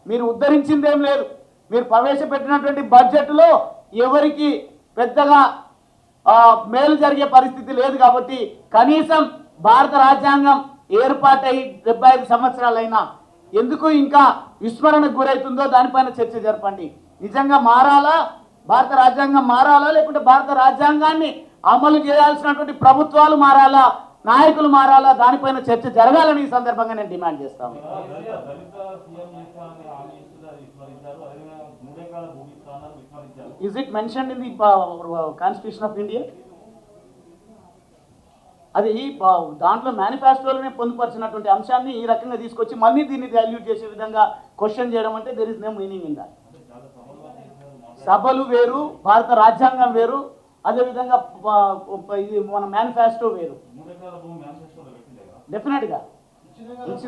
మీరు ఉద్ధరించిందేం లేదు. మీరు ప్రవేశపెట్టినటువంటి బడ్జెట్లో ఎవరికి పెద్దగా మేలు జరిగే పరిస్థితి లేదు. కాబట్టి కనీసం భారత రాజ్యాంగం ఏర్పాటై 75 సంవత్సరాలైనా ఎందుకు ఇంకా విస్మరణకు గురవుతుందో దానిపైన చర్చ జరపండి. నిజంగా మారాలా, భారత రాజ్యాంగం మారాలా, లేకుంటే భారత రాజ్యాంగాన్ని అమలు చేయాల్సినటువంటి ప్రభుత్వాలు మారాలా, నాయకులు మారాలా, దానిపైన చర్చ జరగాలని ఈ సందర్భంగా నేను డిమాండ్ చేస్తాను. Is it mentioned in the Constitution of India? అది దాంట్లో మేనిఫెస్టోలోనే పొందుపరిచినటువంటి అంశాన్ని ఈ రకంగా తీసుకొచ్చి మళ్ళీ దీన్ని డైల్యూట్ చేసే విధంగా క్వశ్చన్ చేయడం అంటే there is no meaning in that. సభలు వేరు, భారత రాజ్యాంగం వేరు, అదేవిధంగా ఇది మన మేనిఫెస్టో వేరు. డెఫినెట్గా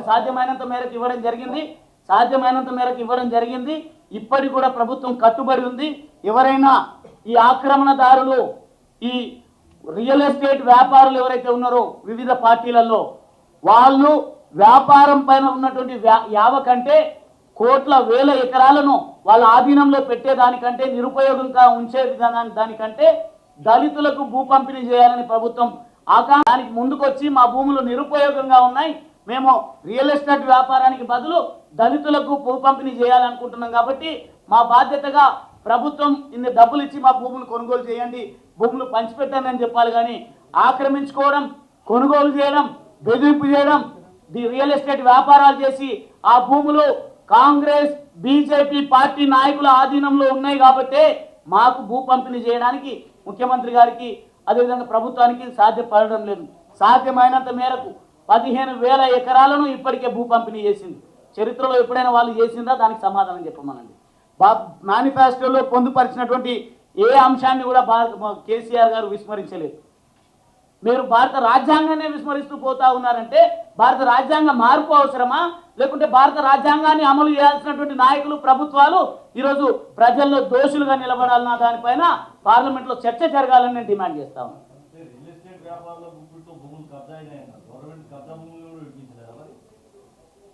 సాధ్యమైనంత మేరకు ఇవ్వడం జరిగింది. ఇప్పటికి కూడా ప్రభుత్వం కట్టుబడి ఉంది. ఎవరైనా ఈ ఆక్రమణదారులు, ఈ రియల్ ఎస్టేట్ వ్యాపారులు ఎవరైతే ఉన్నారో వివిధ పార్టీలలో, వాళ్ళు వ్యాపారం పైన ఉన్నటువంటి యావ కంటే కోట్ల వేల ఎకరాలను వాళ్ళ ఆధీనంలో పెట్టేదానికంటే, నిరుపయోగంగా ఉంచే దానికంటే దళితులకు భూ పంపిణీ చేయాలని ప్రభుత్వం దానికి ముందుకొచ్చి మా భూములు నిరుపయోగంగా ఉన్నాయి, మేము రియల్ ఎస్టేట్ వ్యాపారానికి బదులు దళితులకు భూ పంపిణీ చేయాలనుకుంటున్నాం, కాబట్టి మా బాధ్యతగా ప్రభుత్వం ఇన్ని డబ్బులు ఇచ్చి మా భూములు కొనుగోలు చేయండి, భూములు పంచిపెట్టండి అని చెప్పాలి. కానీ ఆక్రమించుకోవడం, కొనుగోలు చేయడం, బెదిరింపు చేయడం, రియల్ ఎస్టేట్ వ్యాపారాలు చేసి ఆ భూములు కాంగ్రెస్ బీజేపీ పార్టీ నాయకుల ఆధీనంలో ఉన్నాయి కాబట్టి మాకు భూ పంపిణీ చేయడానికి ముఖ్యమంత్రి గారికి అదేవిధంగా ప్రభుత్వానికి సాధ్యపడడం లేదు. సాధ్యమైనంత మేరకు 15,000 ఎకరాలను ఇప్పటికే భూ పంపిణీ చేసింది. చరిత్రలో ఎప్పుడైనా వాళ్ళు చేసిందా? దానికి సమాధానం చెప్పమనండి. మేనిఫెస్టోలో పొందుపరిచినటువంటి ఏ అంశాన్ని కూడా కేసీఆర్ గారు విస్మరించలేదు. మీరు భారత రాజ్యాంగాన్ని విస్మరిస్తూ పోతా ఉన్నారంటే భారత రాజ్యాంగ మార్పు అవసరమా, లేకుంటే భారత రాజ్యాంగాన్ని అమలు చేయాల్సినటువంటి నాయకులు, ప్రభుత్వాలు ఈరోజు ప్రజల్లో దోషులుగా నిలబడాలన్న దానిపైన పార్లమెంట్లో చర్చ జరగాలని నేను డిమాండ్ చేస్తా ఉన్నాను.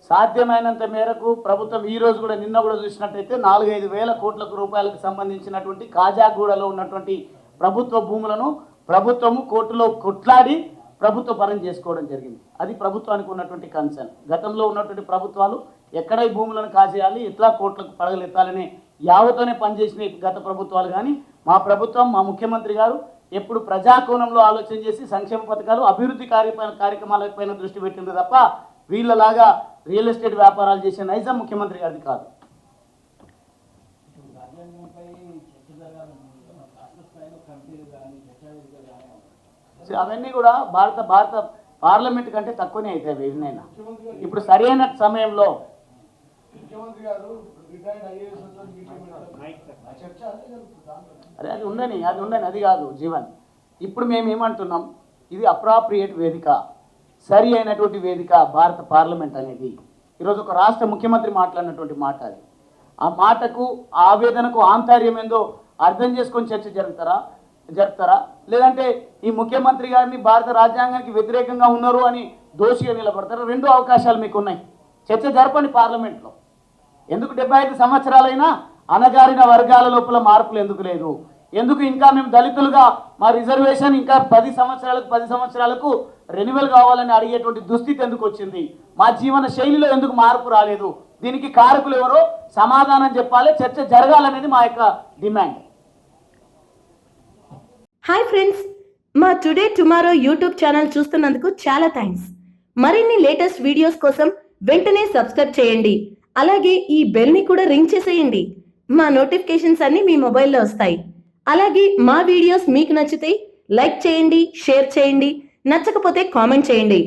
సాధ్యమైనంత మేరకు ప్రభుత్వం ఈ రోజు కూడా, నిన్న కూడా చూసినట్టయితే 4-5 వేల కోట్ల రూపాయలకు సంబంధించినటువంటి కాజాగూడలో ఉన్నటువంటి ప్రభుత్వ భూములను ప్రభుత్వము కోర్టులో కొట్లాడి ప్రభుత్వ పరం చేసుకోవడం జరిగింది. అది ప్రభుత్వానికి ఉన్నటువంటి కన్సర్న్. గతంలో ఉన్నటువంటి ప్రభుత్వాలు ఎక్కడ ఈ భూములను కాజేయాలి, ఎట్లా కోట్లకు పడగలెత్తాలనే యావతోనే పనిచేసిన గత ప్రభుత్వాలు. కానీ మా ప్రభుత్వం, మా ముఖ్యమంత్రి గారు ఎప్పుడు ప్రజాకోణంలో ఆలోచన చేసి సంక్షేమ పథకాలు, అభివృద్ధి కార్యక్రమాలపైన దృష్టి పెట్టింది తప్ప వీళ్ళలాగా రియల్ ఎస్టేట్ వ్యాపారాలు చేసే నైజం ముఖ్యమంత్రి గారిది కాదు. అవన్నీ కూడా భారత పార్లమెంట్ కంటే తక్కువనే అవుతాయి ఏమైనా. ఇప్పుడు సరైన సమయంలో అది ఉండని అది కాదు జీవన్. ఇప్పుడు మేము ఏమంటున్నాం, ఇది అప్రాప్రియేట్ వేదిక, సరి అయినటువంటి వేదిక భారత పార్లమెంట్ అనేది. ఈరోజు ఒక రాష్ట్ర ముఖ్యమంత్రి మాట్లాడినటువంటి మాట అది. ఆ మాటకు, ఆవేదనకు ఆంతర్యం ఏందో అర్థం చేసుకొని చర్చ జరుపుతారా, లేదంటే ఈ ముఖ్యమంత్రి గారిని భారత రాజ్యాంగానికి వ్యతిరేకంగా ఉన్నారు అని దోషిగా నిలబడతారా? 2 అవకాశాలు మీకు ఉన్నాయి. చర్చ జరపండి పార్లమెంట్లో. ఎందుకు 75 సంవత్సరాలైనా అణగారిన వర్గాల లోపల మార్పులు ఎందుకు లేదు? ఎందుకు ఇంకా మేము దళితులుగా మా రిజర్వేషన్ ఇంకా 10 సంవత్సరాలకు రెన్యువల్ కావాలని అడిగేటువంటి దుస్థితి ఎందుకు వచ్చింది? మా జీవన శైలిలో ఎందుకు మార్పు రాలేదు? దీనికి కారకులు ఎవరో సమాధానం చెప్పాలి, చర్చ జరగాలనేది మా యొక్క డిమాండ్. హాయ్ ఫ్రెండ్స్, మా టుడే టుమారో యూట్యూబ్ ఛానల్ చూస్తున్నందుకు చాలా థ్యాంక్స్. మరిన్ని లేటెస్ట్ వీడియోస్ కోసం వెంటనే సబ్స్క్రైబ్ చేయండి. అలాగే ఈ బెల్ని కూడా రింగ్ చేసేయండి. మా నోటిఫికేషన్స్ అన్ని మీ మొబైల్లో వస్తాయి. అలాగే మా వీడియోస్ మీకు నచ్చితే లైక్ చేయండి, షేర్ చేయండి, నచ్చకపోతే కామెంట్ చేయండి.